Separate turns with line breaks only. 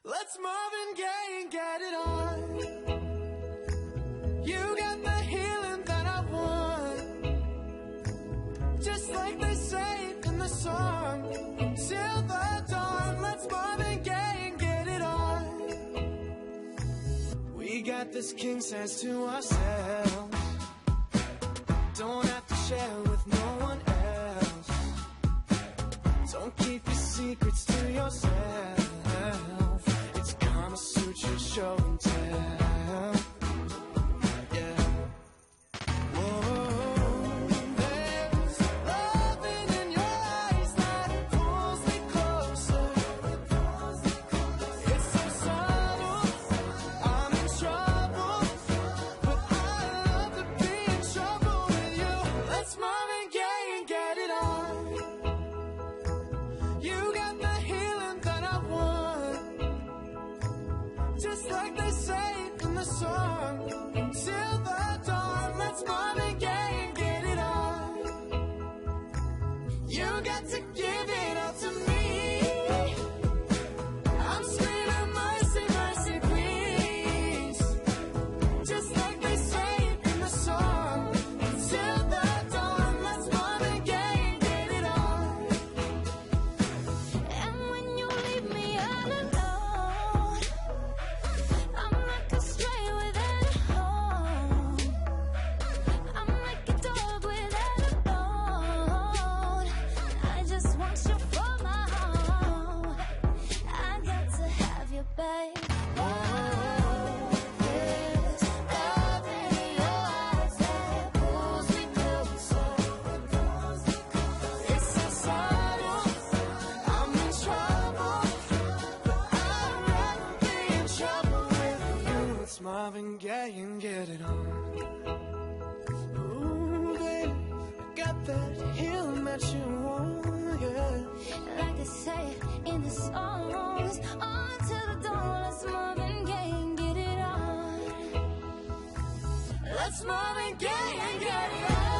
Let's Marvin Gaye and get it on. You got the healing that I want, just like they say in the song. Till the dawn, let's Marvin Gaye and get it on. We got this king size to ourselves, don't have to share with no one else. Don't keep your secrets to yourself. It's Kama Sutra show and tell. Yeah. Whoa, there's loving in your eyes that pulls me closer. It's so subtle, I'm in trouble, but I love to be in trouble with you. Let's Marvin Gaye and get it on. You got the healing that I want, just like they say in the song. Till the dawn, let's Marvin Gaye and get it on. You got to give it all to me. I'm screaming mercy, mercy, please, just like they say in the song. Till the dawn, let's Marvin Gaye and get it on.
And when you leave me all alone, I'm like a stray without a home. I'm like a dog without a bone. I just want you for my home. I got to have you, babe. There's love in your eyes that pulls me closer.
It's so subtle, I'm in trouble, but I'd rather be in trouble with you. It's Marvin Gaye and get it on. Ooh, babe, I got that healing that you want, yeah.
Like they say in the songs, on till the dawn, let's Marvin Gaye and get it on.
Let's Marvin Gaye and get it on.